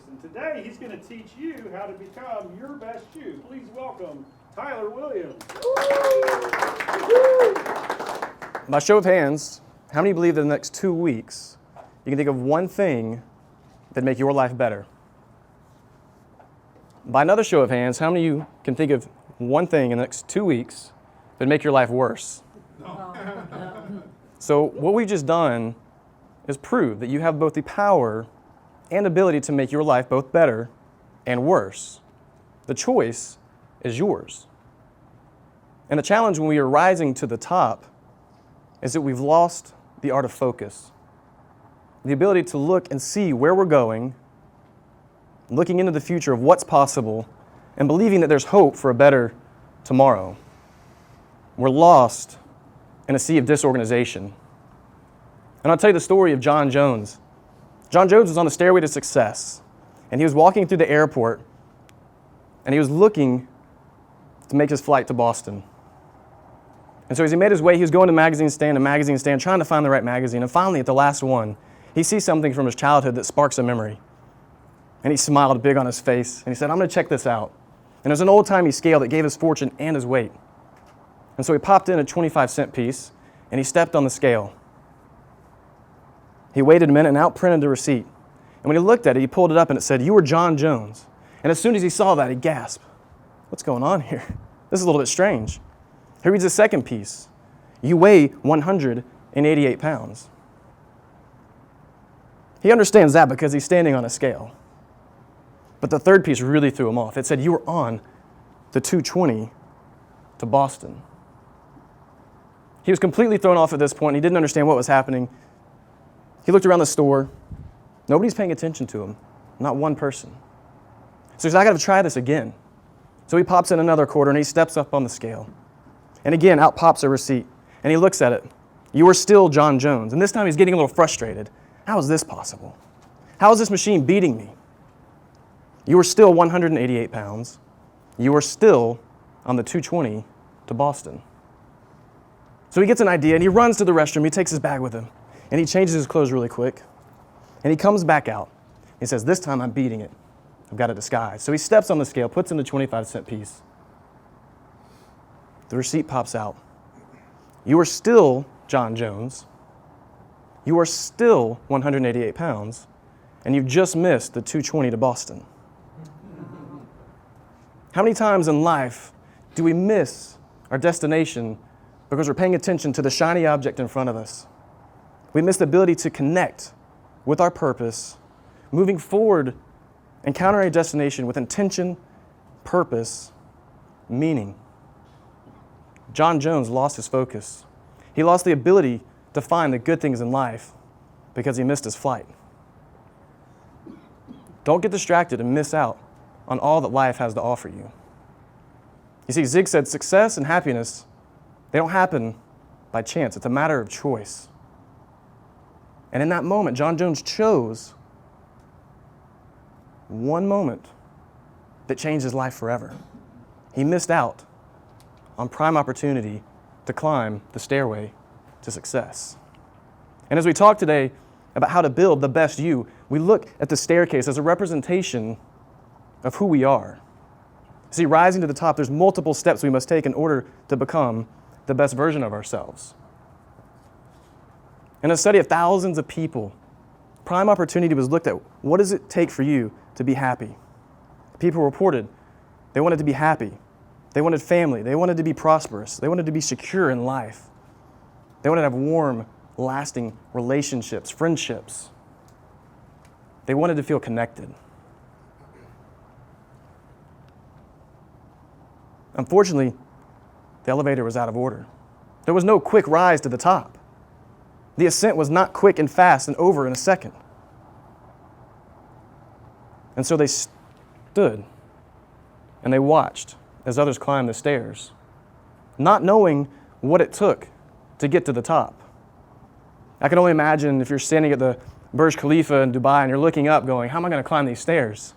And today he's going to teach you how to become your best you. Please welcome Tyler Williams. By show of hands, how many believe that in the next 2 weeks you can think of one thing that'd make your life better? By another show of hands, how many of you can think of one thing in the next 2 weeks that'd make your life worse? No. So what we've just done is prove that you have both the power and ability to make your life both better and worse. The choice is yours. And the challenge when we are rising to the top is that we've lost the art of focus. The ability to look and see where we're going, looking into the future of what's possible, and believing that there's hope for a better tomorrow. We're lost in a sea of disorganization. And I'll tell you the story of John Jones. John Jones was on the stairway to success, and he was walking through the airport, and he was looking to make his flight to Boston. And so as he made his way, he was going to magazine stand, trying to find the right magazine. And finally, at the last one, he sees something from his childhood that sparks a memory. And he smiled big on his face, and he said, I'm going to check this out. And there's an old-timey scale that gave his fortune and his weight. And so he popped in a 25-cent piece, and he stepped on the scale. He waited a minute and out-printed the receipt. And when he looked at it, he pulled it up, and it said, "You were John Jones." And as soon as he saw that, he gasped. What's going on here? This is a little bit strange. He reads the second piece. "You weigh 188 pounds. He understands that because he's standing on a scale. But the third piece really threw him off. It said, "You were on the 220 to Boston." He was completely thrown off at this point. He didn't understand what was happening. He looked around the store. Nobody's paying attention to him. Not one person. So he said, I got to try this again. So he pops in another quarter and he steps up on the scale. And again, out pops a receipt. And he looks at it. "You are still John Jones." And this time he's getting a little frustrated. How is this possible? How is this machine beating me? "You are still 188 pounds. You are still on the 220 to Boston." So he gets an idea and he runs to the restroom. He takes his bag with him. And he changes his clothes really quick. And he comes back out. He says, "This time I'm beating it. I've got a disguise." So he steps on the scale, puts in the 25-cent piece. The receipt pops out. "You are still John Jones. You are still 188 pounds. And you've just missed the 220 to Boston." How many times in life do we miss our destination because we're paying attention to the shiny object in front of us? We miss the ability to connect with our purpose, moving forward, encountering a destination with intention, purpose, meaning. John Jones lost his focus. He lost the ability to find the good things in life because he missed his flight. Don't get distracted and miss out on all that life has to offer you. You see, Zig said success and happiness, they don't happen by chance. It's a matter of choice. And in that moment, John Jones chose one moment that changed his life forever. He missed out on prime opportunity to climb the stairway to success. And as we talk today about how to build the best you, we look at the staircase as a representation of who we are. See, rising to the top, there's multiple steps we must take in order to become the best version of ourselves. In a study of thousands of people, prime opportunity was looked at. What does it take for you to be happy? People reported they wanted to be happy. They wanted family. They wanted to be prosperous. They wanted to be secure in life. They wanted to have warm, lasting relationships, friendships. They wanted to feel connected. Unfortunately, the elevator was out of order. There was no quick rise to the top. The ascent was not quick and fast and over in a second. And so they stood and they watched as others climbed the stairs, not knowing what it took to get to the top. I can only imagine if you're standing at the Burj Khalifa in Dubai and you're looking up going, how am I going to climb these stairs?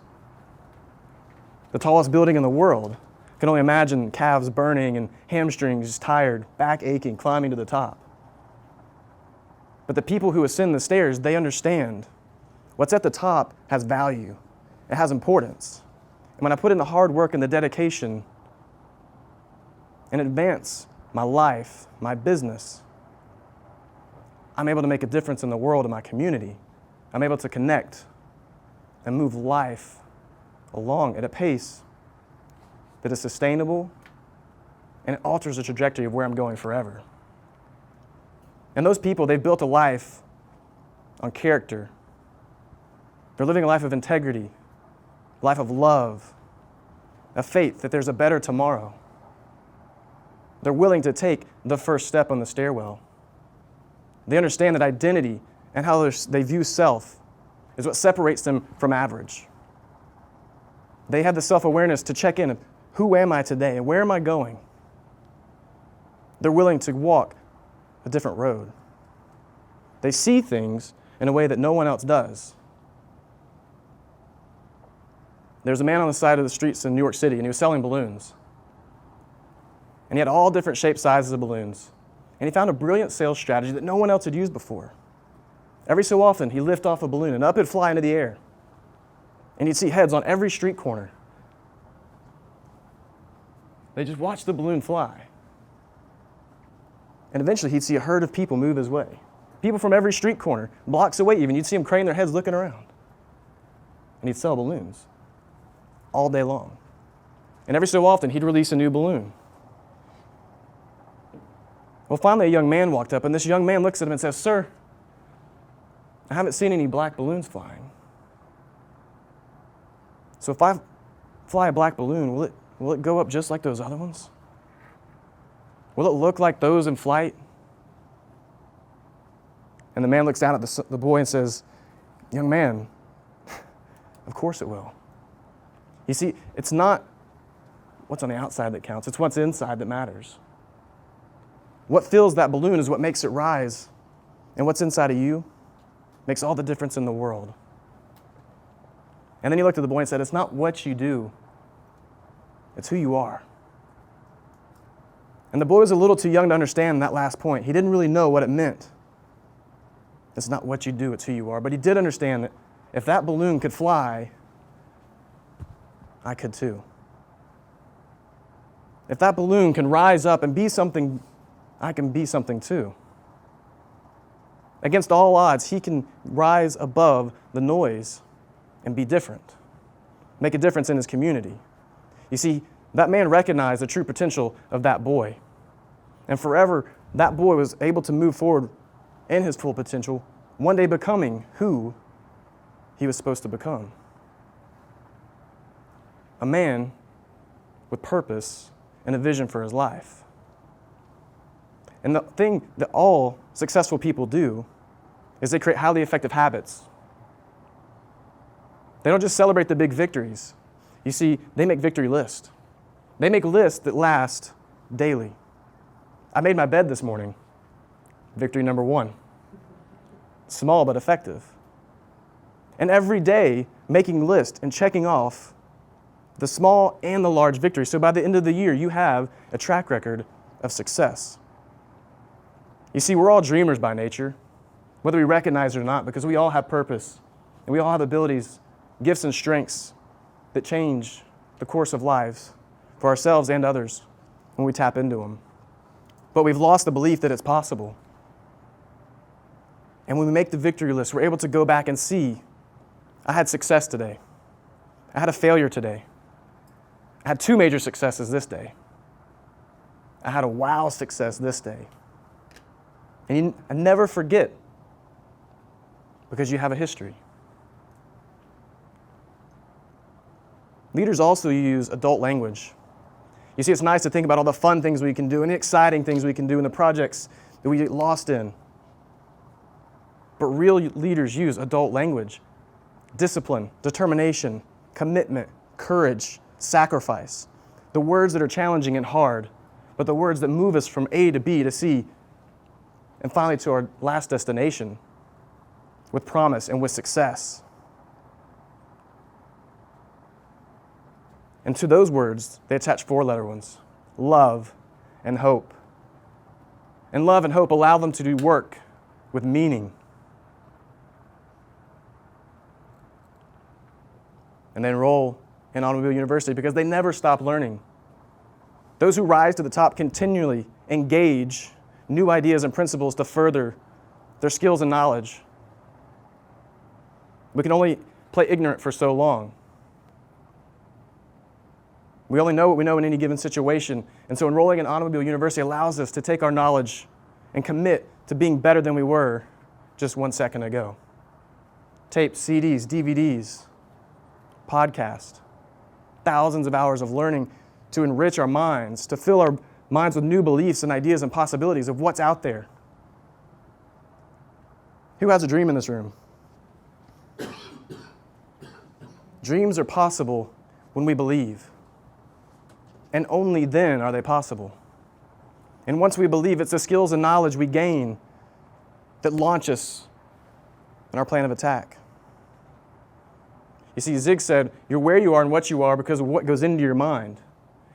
The tallest building in the world. I can only imagine calves burning and hamstrings tired, back aching, climbing to the top. But the people who ascend the stairs, they understand what's at the top has value. It has importance. And when I put in the hard work and the dedication and advance my life, my business, I'm able to make a difference in the world and my community. I'm able to connect and move life along at a pace that is sustainable, and it alters the trajectory of where I'm going forever. And those people, they've built a life on character. They're living a life of integrity, a life of love, a faith that there's a better tomorrow. They're willing to take the first step on the stairwell. They understand that identity and how they view self is what separates them from average. They have the self-awareness to check in. Who am I today and where am I going? They're willing to walk a different road. They see things in a way that no one else does. There's a man on the side of the streets in New York City, and he was selling balloons. And he had all different shapes, sizes of balloons. And he found a brilliant sales strategy that no one else had used before. Every so often, he'd lift off a balloon, and up it'd fly into the air. And you'd see heads on every street corner. They just watched the balloon fly. And eventually, he'd see a herd of people move his way. People from every street corner, blocks away even. You'd see them crane their heads looking around. And he'd sell balloons all day long. And every so often, he'd release a new balloon. Well, finally, a young man walked up, and this young man looks at him and says, "Sir, I haven't seen any black balloons flying. So if I fly a black balloon, will it go up just like those other ones? Will it look like those in flight?" And the man looks down at the boy and says, "Young man, of course it will." You see, it's not what's on the outside that counts. It's what's inside that matters. What fills that balloon is what makes it rise. And what's inside of you makes all the difference in the world. And then he looked at the boy and said, "It's not what you do, it's who you are." And the boy was a little too young to understand that last point. He didn't really know what it meant. It's not what you do, it's who you are. But he did understand that if that balloon could fly, I could too. If that balloon can rise up and be something, I can be something too. Against all odds, he can rise above the noise and be different, make a difference in his community. You see, that man recognized the true potential of that boy. And forever, that boy was able to move forward in his full potential, one day becoming who he was supposed to become. A man with purpose and a vision for his life. And the thing that all successful people do is they create highly effective habits. They don't just celebrate the big victories. You see, they make victory lists. They make lists that last daily. I made my bed this morning. Victory number 1. Small but effective. And every day, making lists and checking off the small and the large victories. So by the end of the year, you have a track record of success. You see, we're all dreamers by nature, whether we recognize it or not, because we all have purpose, and we all have abilities, gifts and strengths that change the course of lives for ourselves and others when we tap into them. But we've lost the belief that it's possible. And when we make the victory list, we're able to go back and see, I had success today. I had a failure today. I had 2 major successes this day. I had a wow success this day. And I never forget, because you have a history. Leaders also use adult language. You see, it's nice to think about all the fun things we can do and the exciting things we can do and the projects that we get lost in. But real leaders use adult language. Discipline, determination, commitment, courage, sacrifice. The words that are challenging and hard, but the words that move us from A to B to C, and finally to our last destination with promise and with success. And to those words, they attach 4-letter ones: love and hope. And love and hope allow them to do work with meaning. and they enroll in Automobile University because they never stop learning. Those who rise to the top continually engage new ideas and principles to further their skills and knowledge. We can only play ignorant for so long. We only know what we know in any given situation. And so enrolling in Automobile University allows us to take our knowledge and commit to being better than we were just 1 second ago. Tapes, CDs, DVDs, podcasts, thousands of hours of learning to enrich our minds, to fill our minds with new beliefs and ideas and possibilities of what's out there. Who has a dream in this room? Dreams are possible when we believe. And only then are they possible. And once we believe, it's the skills and knowledge we gain that launch us in our plan of attack. You see, Zig said, you're where you are and what you are because of what goes into your mind.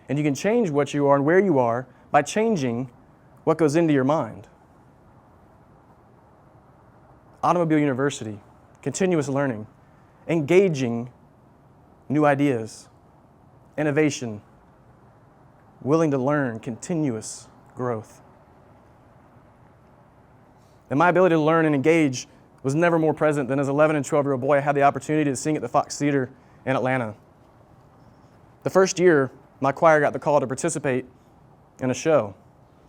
And you can change what you are and where you are by changing what goes into your mind. Automobile University, continuous learning, engaging new ideas, innovation, willing to learn, continuous growth. And my ability to learn and engage was never more present than as 11 and 12-year-old boy I had the opportunity to sing at the Fox Theater in Atlanta. The first year, my choir got the call to participate in a show.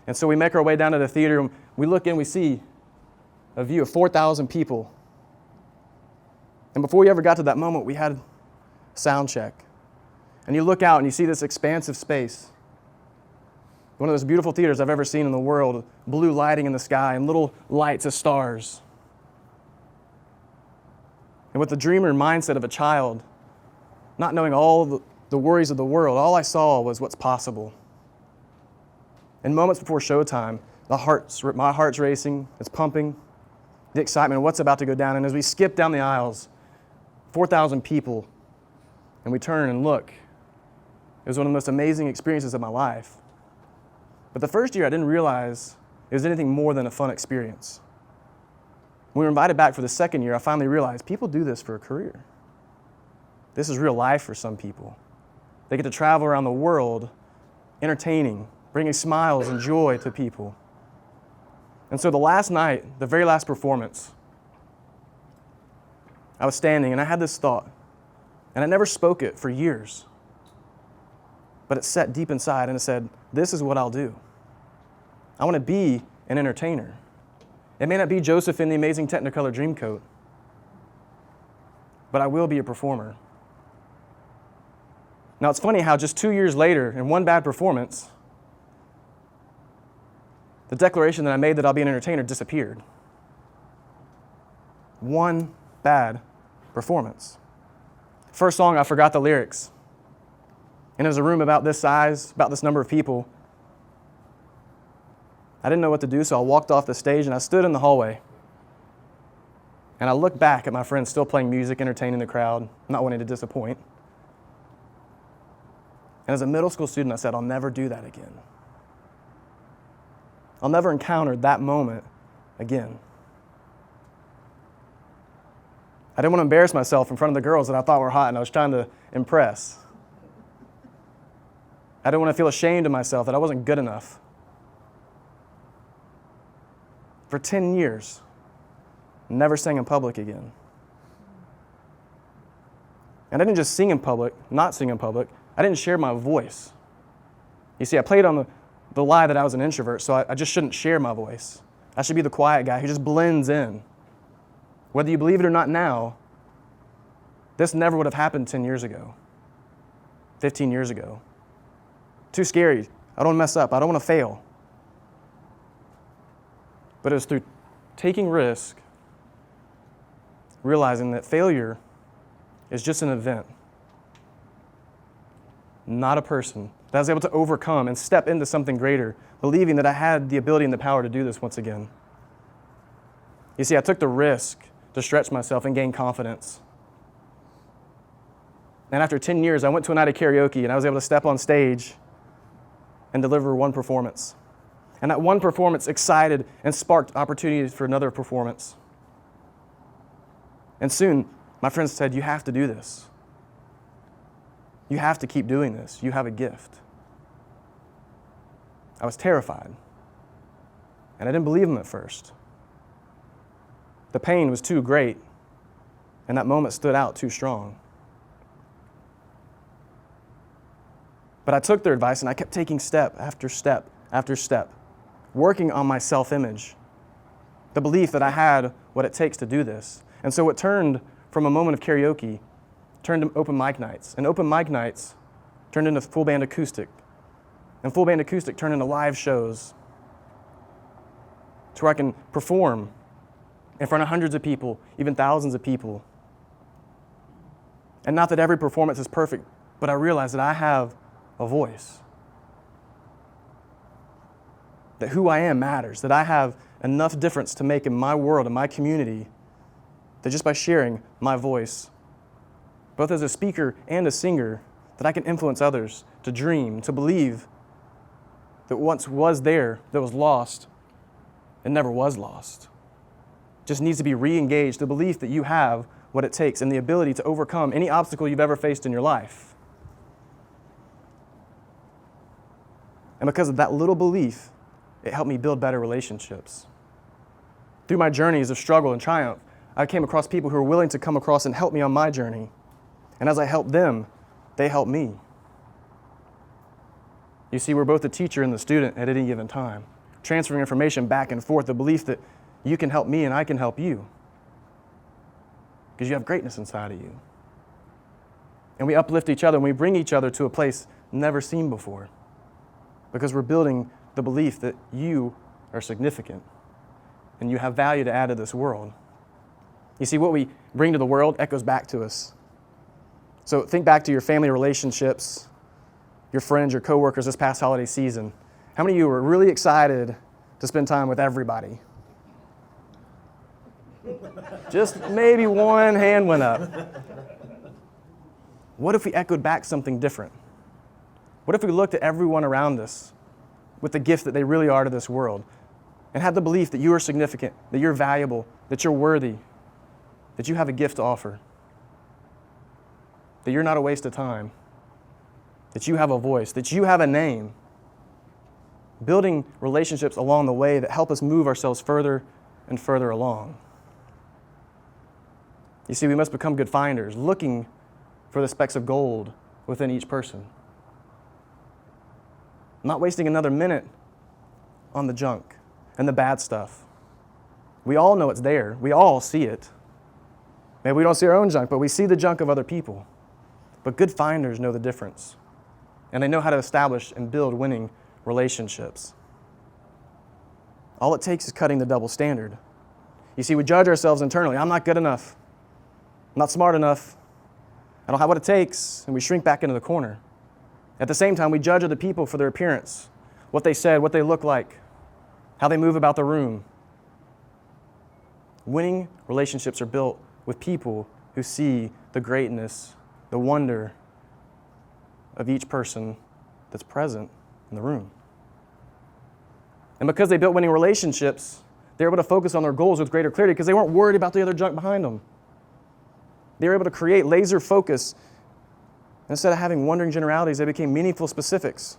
And so we make our way down to the theater, and we look in, we see a view of 4,000 people. And before we ever got to that moment, we had sound check. And you look out and you see this expansive space. One of those beautiful theaters I've ever seen in the world, blue lighting in the sky and little lights of stars. And with the dreamer mindset of a child, not knowing all the worries of the world, all I saw was what's possible. And moments before showtime, my heart's racing, it's pumping, the excitement of what's about to go down. And as we skip down the aisles, 4,000 people, and we turn and look, it was one of the most amazing experiences of my life. But the first year, I didn't realize it was anything more than a fun experience. When we were invited back for the second year, I finally realized people do this for a career. This is real life for some people. They get to travel around the world, entertaining, bringing smiles and joy to people. And so the last night, the very last performance, I was standing and I had this thought, and I never spoke it for years. But it set deep inside and it said, this is what I'll do. I want to be an entertainer. It may not be Joseph in the Amazing Technicolor Dreamcoat, but I will be a performer. Now it's funny how just 2 years later, in one bad performance, the declaration that I made that I'll be an entertainer disappeared. One bad performance. First song, I forgot the lyrics. And it was a room about this size, about this number of people. I didn't know what to do, so I walked off the stage and I stood in the hallway. And I looked back at my friends still playing music, entertaining the crowd, not wanting to disappoint. And as a middle school student, I said, I'll never do that again. I'll never encounter that moment again. I didn't want to embarrass myself in front of the girls that I thought were hot and I was trying to impress. I didn't want to feel ashamed of myself that I wasn't good enough. For 10 years, never sang in public again. And I didn't just sing in public, not sing in public. I didn't share my voice. You see, I played on the lie that I was an introvert, so I just shouldn't share my voice. I should be the quiet guy who just blends in. Whether you believe it or not now, this never would have happened 10 years ago, 15 years ago. Too scary. I don't want to mess up. I don't want to fail. But it was through taking risk, realizing that failure is just an event, not a person, that I was able to overcome and step into something greater, believing that I had the ability and the power to do this once again. You see, I took the risk to stretch myself and gain confidence. And after 10 years, I went to a night of karaoke and I was able to step on stage and deliver one performance. And that one performance excited and sparked opportunities for another performance. And soon, my friends said, you have to do this. You have to keep doing this. You have a gift. I was terrified. And I didn't believe him at first. The pain was too great, and that moment stood out too strong. But I took their advice, and I kept taking step after step after step, working on my self-image, the belief that I had what it takes to do this. And so it turned from a moment of karaoke, turned to open mic nights, and open mic nights turned into full band acoustic, and full band acoustic turned into live shows to where I can perform in front of hundreds of people, even thousands of people. And not that every performance is perfect, but I realize that I have a voice, that who I am matters, that I have enough difference to make in my world, in my community, that just by sharing my voice, both as a speaker and a singer, that I can influence others to dream, to believe that once was there, that was lost, it never was lost. Just needs to be re-engaged, the belief that you have what it takes and the ability to overcome any obstacle you've ever faced in your life. And because of that little belief, it helped me build better relationships. Through my journeys of struggle and triumph, I came across people who were willing to come across and help me on my journey. And as I helped them, they helped me. You see, we're both the teacher and the student at any given time, transferring information back and forth, the belief that you can help me and I can help you, because you have greatness inside of you. And we uplift each other and we bring each other to a place never seen before, because we're building the belief that you are significant and you have value to add to this world. You see, what we bring to the world echoes back to us. So think back to your family relationships, your friends, your coworkers this past holiday season. How many of you were really excited to spend time with everybody? Just maybe one hand went up. What if we echoed back something different? What if we looked at everyone around us with the gift that they really are to this world and had the belief that you are significant, that you're valuable, that you're worthy, that you have a gift to offer, that you're not a waste of time, that you have a voice, that you have a name, building relationships along the way that help us move ourselves further and further along. You see, we must become good finders, looking for the specks of gold within each person. Not wasting another minute on the junk and the bad stuff. We all know it's there. We all see it. Maybe we don't see our own junk, but we see the junk of other people. But good finders know the difference. And they know how to establish and build winning relationships. All it takes is cutting the double standard. You see, we judge ourselves internally. I'm not good enough. I'm not smart enough. I don't have what it takes. And we shrink back into the corner. At the same time, we judge other people for their appearance, what they said, what they look like, how they move about the room. Winning relationships are built with people who see the greatness, the wonder of each person that's present in the room. And because they built winning relationships, they were able to focus on their goals with greater clarity because they weren't worried about the other junk behind them. They were able to create laser focus. Instead of having wandering generalities, they became meaningful specifics.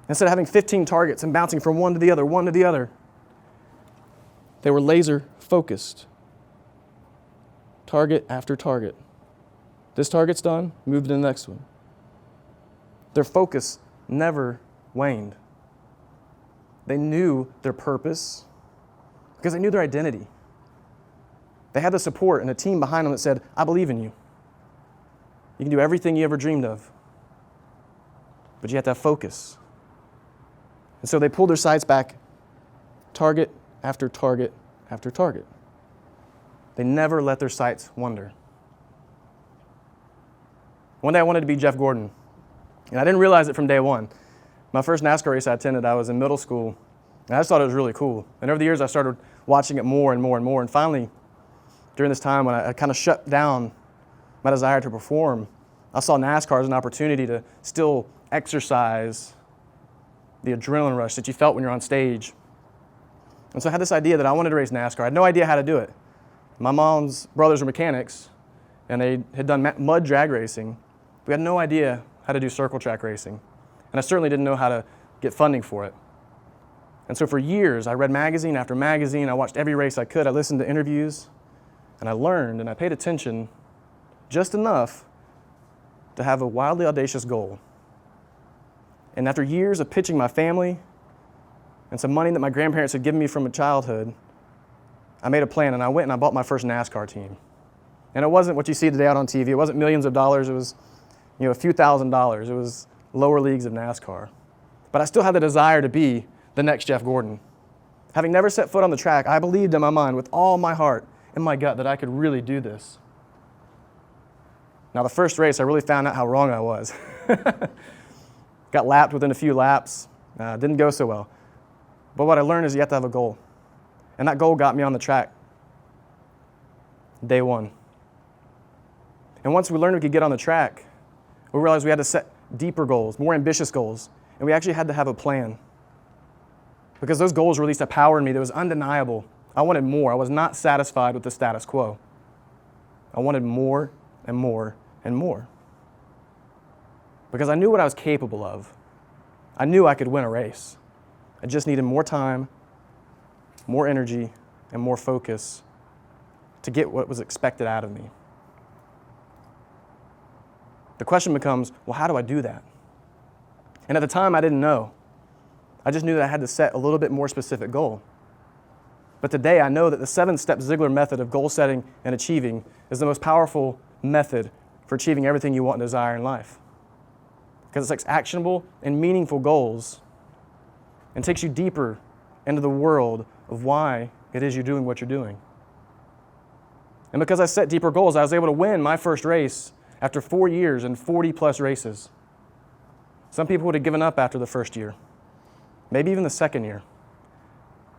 Instead of having 15 targets and bouncing from one to the other, they were laser focused. Target after target. This target's done, move to the next one. Their focus never waned. They knew their purpose because they knew their identity. They had the support and a team behind them that said, I believe in you. You can do everything you ever dreamed of, but you have to have focus. And so they pulled their sights back, target after target after target. They never let their sights wander. One day I wanted to be Jeff Gordon, and I didn't realize it from day one. My first NASCAR race I attended, I was in middle school, and I just thought it was really cool. And over the years, I started watching it more and more and more. And finally, during this time when I kind of shut down my desire to perform, I saw NASCAR as an opportunity to still exercise the adrenaline rush that you felt when you're on stage. And so I had this idea that I wanted to race NASCAR. I had no idea how to do it. My mom's brothers were mechanics, and they had done mud drag racing. We had no idea how to do circle track racing, and I certainly didn't know how to get funding for it. And so for years, I read magazine after magazine, I watched every race I could, I listened to interviews, and I learned and I paid attention just enough to have a wildly audacious goal. And after years of pitching my family and some money that my grandparents had given me from childhood, I made a plan and I went and I bought my first NASCAR team. And it wasn't what you see today out on TV. It wasn't millions of dollars. It was, a few $1,000s. It was lower leagues of NASCAR. But I still had the desire to be the next Jeff Gordon. Having never set foot on the track, I believed in my mind with all my heart and my gut that I could really do this. Now, the first race, I really found out how wrong I was. Got lapped within a few laps. Didn't go so well. But what I learned is you have to have a goal. And that goal got me on the track day one. And once we learned we could get on the track, we realized we had to set deeper goals, more ambitious goals. And we actually had to have a plan. Because those goals released a power in me that was undeniable. I wanted more. I was not satisfied with the status quo. I wanted more and more and more. Because I knew what I was capable of. I knew I could win a race. I just needed more time, more energy, and more focus to get what was expected out of me. The question becomes, well, how do I do that? And at the time, I didn't know. I just knew that I had to set a little bit more specific goal. But today, I know that the 7-step Ziegler method of goal setting and achieving is the most powerful method for achieving everything you want and desire in life. Because it's actionable and meaningful goals and takes you deeper into the world of why it is you're doing what you're doing. And because I set deeper goals, I was able to win my first race after 4 years and 40-plus races. Some people would have given up after the first year, maybe even the second year,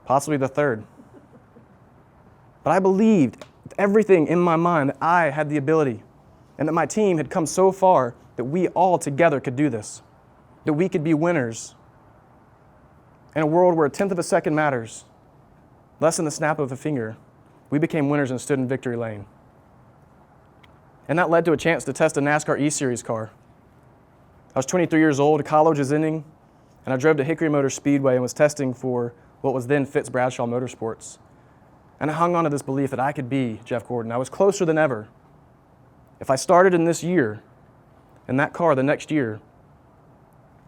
possibly the third. But I believed with everything in my mind that I had the ability and that my team had come so far that we all together could do this, that we could be winners in a world where a tenth of a second matters, less than the snap of a finger. We became winners and stood in victory lane. And that led to a chance to test a NASCAR E-Series car. I was 23 years old, college was ending, and I drove to Hickory Motor Speedway and was testing for what was then Fitz Bradshaw Motorsports. And I hung on to this belief that I could be Jeff Gordon. I was closer than ever. If I started in this year, in that car the next year,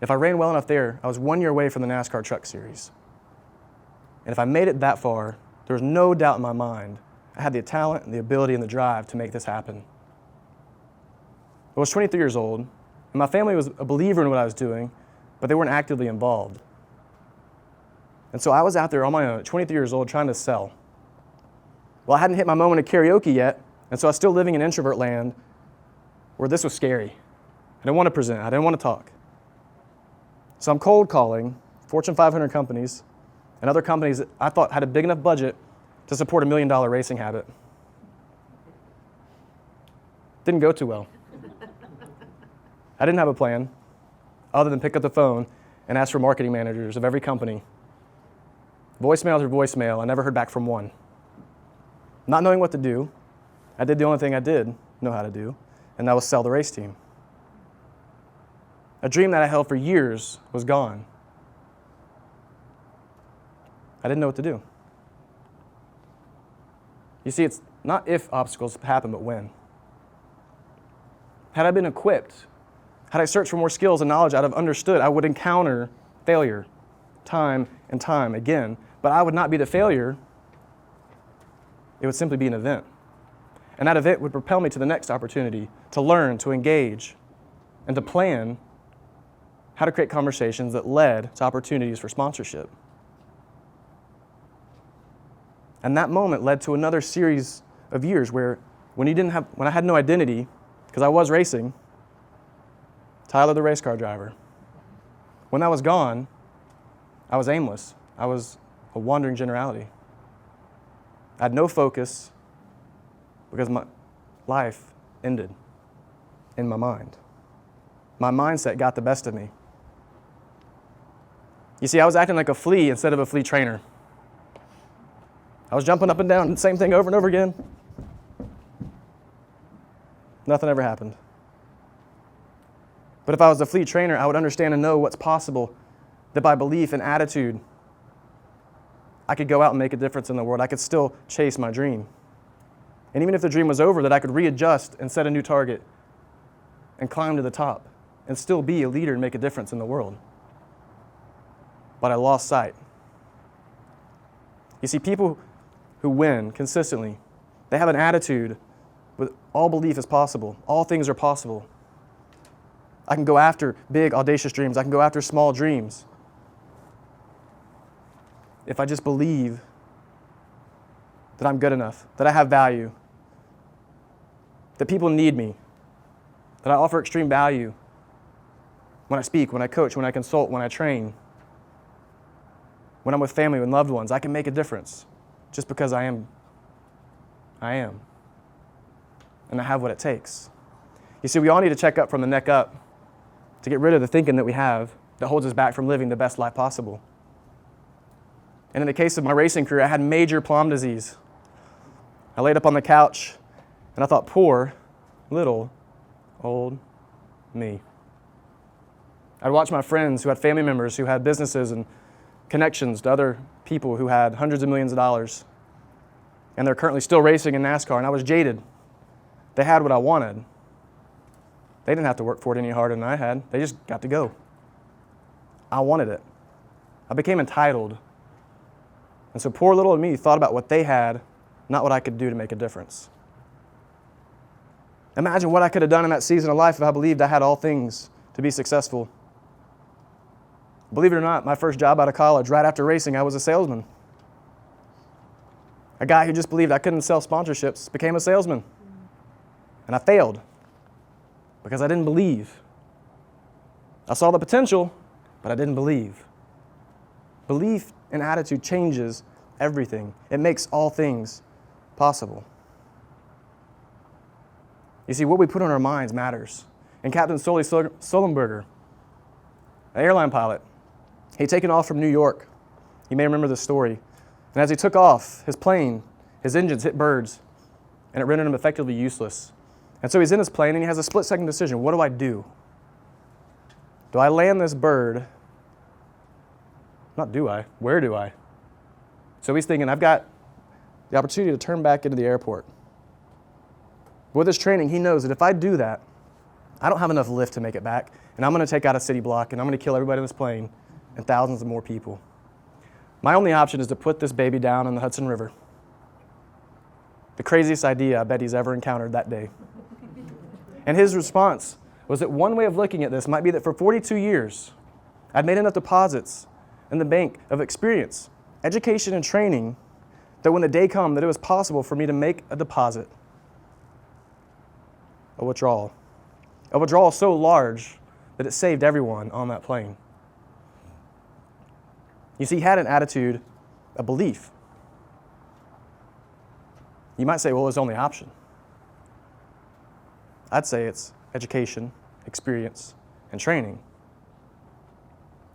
if I ran well enough there, I was 1 year away from the NASCAR Truck Series. And if I made it that far, there was no doubt in my mind I had the talent and the ability and the drive to make this happen. I was 23 years old, and my family was a believer in what I was doing, but they weren't actively involved. And so I was out there on my own at 23 years old trying to sell. Well, I hadn't hit my moment of karaoke yet, and so I was still living in introvert land where this was scary. I didn't want to present. I didn't want to talk. So I'm cold calling Fortune 500 companies and other companies that I thought had a big enough budget to support $1 million racing habit. Didn't go too well. I didn't have a plan other than pick up the phone and ask for marketing managers of every company. Voicemail after voicemail, I never heard back from one. Not knowing what to do, I did the only thing I did know how to do, and that was sell the race team. A dream that I held for years was gone. I didn't know what to do. You see, it's not if obstacles happen, but when. Had I been equipped, had I searched for more skills and knowledge I'd have understood, I would encounter failure time and time again, but I would not be the failure. It would simply be an event. And that event would propel me to the next opportunity to learn, to engage, and to plan how to create conversations that led to opportunities for sponsorship. And that moment led to another series of years where when I had no identity, because I was racing, Tyler the race car driver. When that was gone, I was aimless. I was a wandering generality. I had no focus because my life ended in my mind. My mindset got the best of me. You see, I was acting like a flea instead of a flea trainer. I was jumping up and down, the same thing over and over again. Nothing ever happened. But if I was a fleet trainer, I would understand and know what's possible, that by belief and attitude, I could go out and make a difference in the world. I could still chase my dream. And even if the dream was over, that I could readjust and set a new target and climb to the top and still be a leader and make a difference in the world. But I lost sight. You see, people who win consistently, they have an attitude with all belief is possible. All things are possible. I can go after big, audacious dreams. I can go after small dreams. If I just believe that I'm good enough, that I have value, that people need me, that I offer extreme value when I speak, when I coach, when I consult, when I train, when I'm with family, with loved ones, I can make a difference just because I am. And I have what it takes. You see, we all need to check up from the neck up to get rid of the thinking that we have that holds us back from living the best life possible. And in the case of my racing career, I had major Lyme disease. I laid up on the couch and I thought, poor, little, old me. I'd watch my friends who had family members who had businesses and connections to other people who had hundreds of millions of dollars. And they're currently still racing in NASCAR, and I was jaded. They had what I wanted. They didn't have to work for it any harder than I had. They just got to go. I wanted it. I became entitled. And so poor little me thought about what they had, not what I could do to make a difference. Imagine what I could have done in that season of life if I believed I had all things to be successful. Believe it or not, my first job out of college, right after racing, I was a salesman. A guy who just believed I couldn't sell sponsorships became a salesman. And I failed because I didn't believe. I saw the potential, but I didn't believe. Belief and attitude changes everything. It makes all things possible. You see, what we put on our minds matters. And Captain Sully Sullenberger, an airline pilot, he'd taken off from New York. You may remember this story. And as he took off, his plane, his engines hit birds, and it rendered him effectively useless. And so he's in his plane, and he has a split-second decision. What do I do? Do I land this bird? Not do I. Where do I? So he's thinking, I've got the opportunity to turn back into the airport. With his training, he knows that if I do that, I don't have enough lift to make it back, and I'm going to take out a city block, and I'm going to kill everybody in this plane and thousands of more people. My only option is to put this baby down in the Hudson River. The craziest idea I bet he's ever encountered that day. And his response was that one way of looking at this might be that for 42 years, I'd made enough deposits in the bank of experience, education, and training that when the day came that it was possible for me to make a deposit, a withdrawal so large that it saved everyone on that plane. You see, he had an attitude, a belief. You might say, well, it's the only option. I'd say it's education, experience, and training.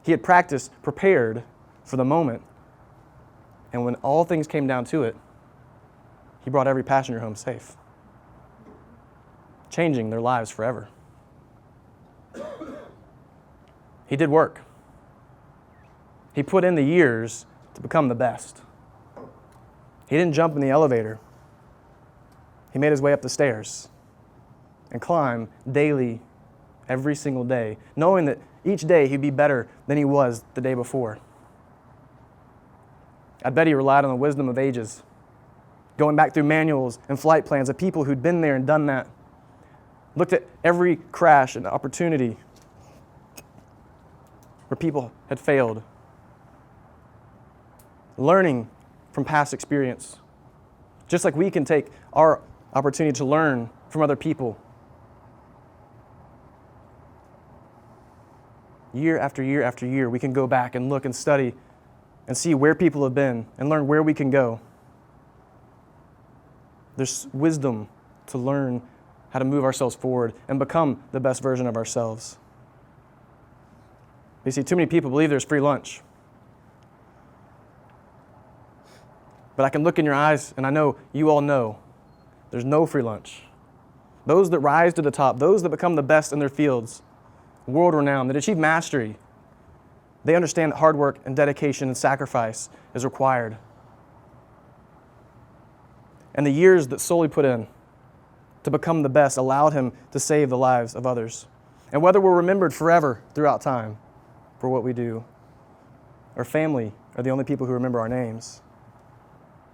He had practiced, prepared for the moment, and when all things came down to it, he brought every passenger home safe, changing their lives forever. He did work. He put in the years to become the best. He didn't jump in the elevator. He made his way up the stairs and climbed daily, every single day, knowing that each day he'd be better than he was the day before. I bet he relied on the wisdom of ages, going back through manuals and flight plans of people who'd been there and done that, looked at every crash and opportunity where people had failed, learning from past experience, just like we can take our opportunity to learn from other people. Year after year after year, we can go back and look and study and see where people have been and learn where we can go. There's wisdom to learn how to move ourselves forward and become the best version of ourselves. You see, too many people believe there's free lunch. But I can look in your eyes and I know you all know there's no free lunch. those that rise to the top, those that become the best in their fields, world-renowned, that achieve mastery, they understand that hard work and dedication and sacrifice is required. And the years that Sully put in to become the best allowed him to save the lives of others. And whether we're remembered forever throughout time for what we do, our family are the only people who remember our names,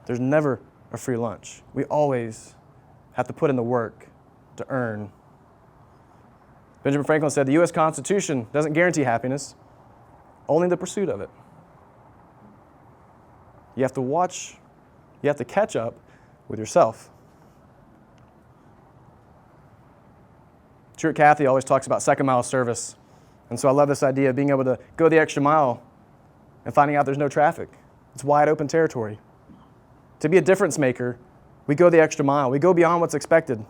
there's never a free lunch. We always have to put in the work to earn. Benjamin Franklin said the U.S. Constitution doesn't guarantee happiness, only the pursuit of it. You have to catch up with yourself. Stuart Cathy always talks about second mile service. And so I love this idea of being able to go the extra mile and finding out there's no traffic. It's wide open territory. To be a difference maker, we go the extra mile. We go beyond what's expected.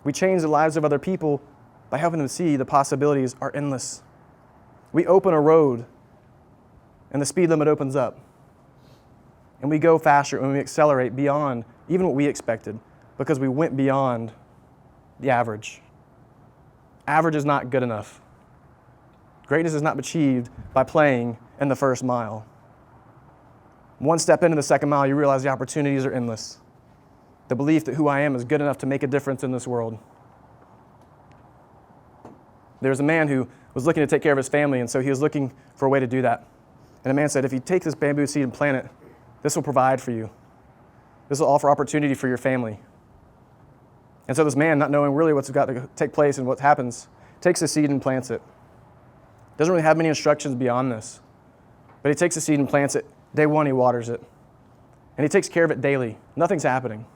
We change the lives of other people by helping them see the possibilities are endless. We open a road and the speed limit opens up. And we go faster and we accelerate beyond even what we expected because we went beyond the average. Average is not good enough. Greatness is not achieved by playing in the first mile. One step into the second mile, you realize the opportunities are endless. The belief that who I am is good enough to make a difference in this world. There was a man who was looking to take care of his family, and so he was looking for a way to do that. And a man said, if you take this bamboo seed and plant it, this will provide for you. This will offer opportunity for your family. And so this man, not knowing really what's got to take place and what happens, takes the seed and plants it. Doesn't really have many instructions beyond this. But he takes the seed and plants it. Day one, he waters it. And he takes care of it daily. Nothing's happening.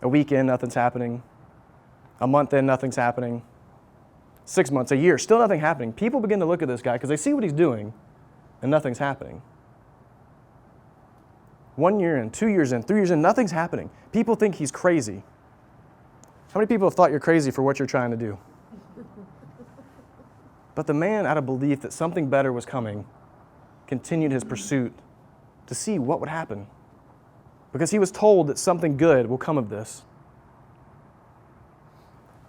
A week in, nothing's happening. A month in, nothing's happening. 6 months, a year, still nothing happening. People begin to look at this guy because they see what he's doing and nothing's happening. 1 year in, 2 years in, 3 years in, nothing's happening. People think he's crazy. How many people have thought you're crazy for what you're trying to do? But the man, out of belief that something better was coming, continued his pursuit to see what would happen. Because he was told that something good will come of this.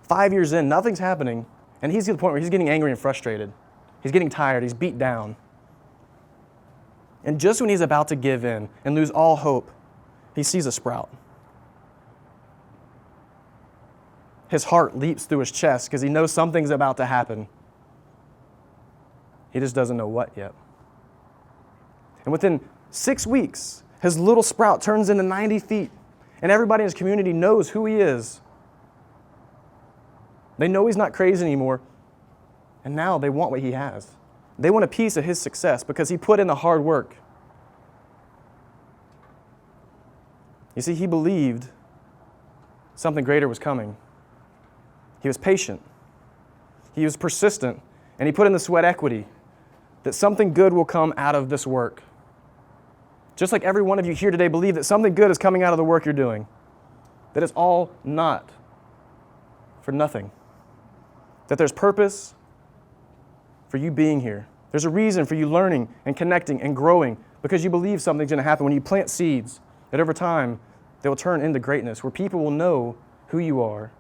5 years in, nothing's happening, and he's at the point where he's getting angry and frustrated. He's getting tired, he's beat down. And just when he's about to give in and lose all hope, he sees a sprout. His heart leaps through his chest because he knows something's about to happen. He just doesn't know what yet. And within 6 weeks, his little sprout turns into 90 feet, and everybody in his community knows who he is. They know he's not crazy anymore, and now they want what he has. They want a piece of his success because he put in the hard work. You see, he believed something greater was coming. He was patient. He was persistent, and he put in the sweat equity that something good will come out of this work. Just like every one of you here today believe that something good is coming out of the work you're doing, that it's all not for nothing, that there's purpose for you being here. There's a reason for you learning and connecting and growing because you believe something's going to happen when you plant seeds that over time they will turn into greatness, where people will know who you are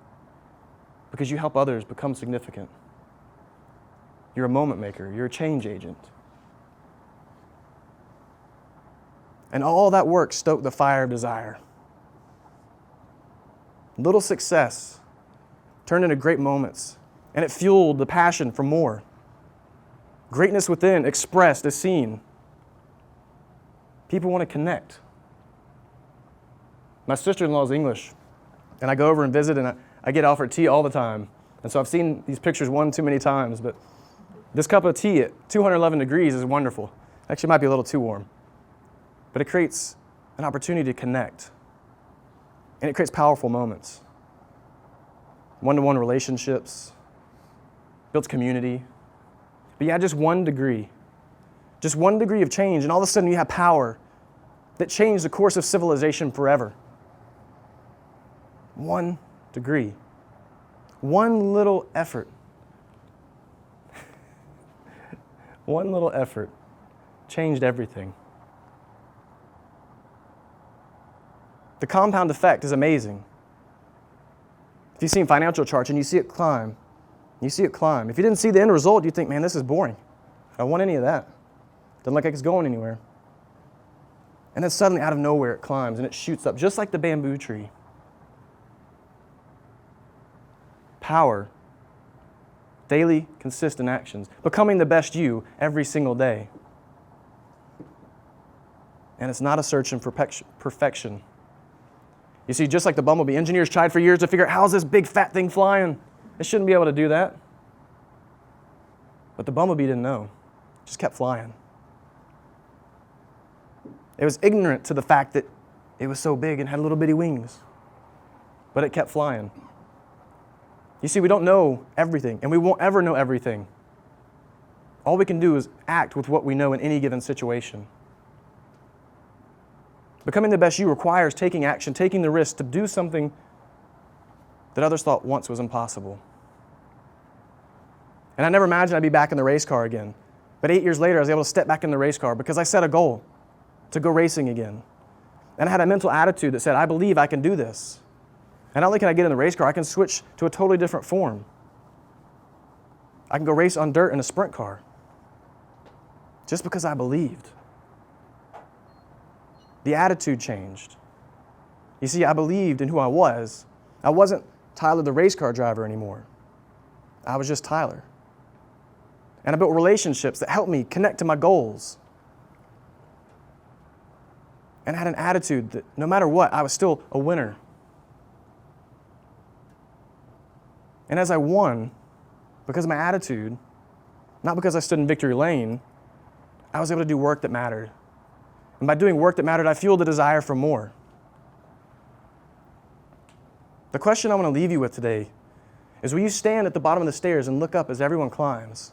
because you help others become significant. You're a moment maker. You're a change agent. And all that work stoked the fire of desire. Little success turned into great moments, and it fueled the passion for more. Greatness within, expressed, is seen. People want to connect. My sister-in-law is English, and I go over and visit, and I get offered tea all the time. And so I've seen these pictures one too many times, but this cup of tea at 211 degrees is wonderful. Actually, it might be a little too warm. But it creates an opportunity to connect. And it creates powerful moments. One-to-one relationships, builds community. But you add just 1 degree of change, and all of a sudden you have power that changed the course of civilization forever. 1 degree. One little effort. One little effort changed everything. The compound effect is amazing. If you've seen financial charts and you see it climb, If you didn't see the end result, you'd think, man, this is boring. I don't want any of that. Doesn't look like it's going anywhere. And then suddenly, out of nowhere, it climbs and it shoots up, just like the bamboo tree. Power. Daily, consistent actions. Becoming the best you every single day. And it's not a search in perfection. You see, just like the bumblebee, engineers tried for years to figure out, how's this big fat thing flying? It shouldn't be able to do that. But the bumblebee didn't know. It just kept flying. It was ignorant to the fact that it was so big and had little bitty wings. But it kept flying. You see, we don't know everything, and we won't ever know everything. All we can do is act with what we know in any given situation. Becoming the best you requires taking action, taking the risk to do something that others thought once was impossible. And I never imagined I'd be back in the race car again. But 8 years later, I was able to step back in the race car because I set a goal to go racing again. And I had a mental attitude that said, I believe I can do this. And not only can I get in the race car, I can switch to a totally different form. I can go race on dirt in a sprint car. Just because I believed. The attitude changed. You see, I believed in who I was. I wasn't Tyler the race car driver anymore. I was just Tyler. And I built relationships that helped me connect to my goals. And I had an attitude that no matter what, I was still a winner. And as I won, because of my attitude, not because I stood in victory lane, I was able to do work that mattered. And by doing work that mattered, I fueled the desire for more. The question I want to leave you with today is, will you stand at the bottom of the stairs and look up as everyone climbs,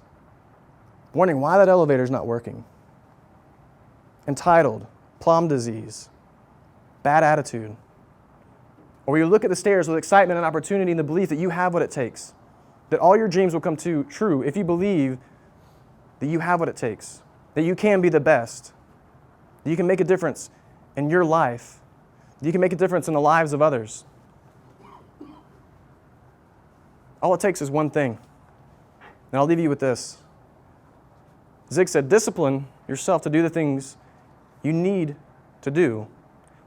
wondering why that elevator is not working? Entitled, plum disease, bad attitude. Or will you look at the stairs with excitement and opportunity and the belief that you have what it takes, that all your dreams will come true if you believe that you have what it takes, that you can be the best, that you can make a difference in your life, that you can make a difference in the lives of others. All it takes is one thing. And I'll leave you with this. Zig said, discipline yourself to do the things you need to do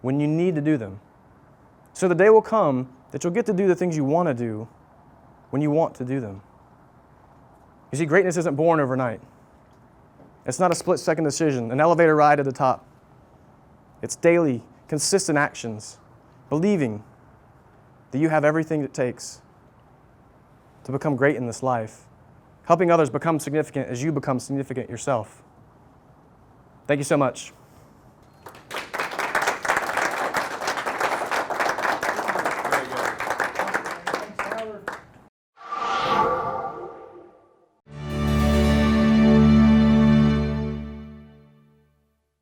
when you need to do them. So the day will come that you'll get to do the things you want to do when you want to do them. You see, greatness isn't born overnight. It's not a split-second decision, an elevator ride to the top. It's daily, consistent actions, believing that you have everything it takes to become great in this life, helping others become significant as you become significant yourself. Thank you so much.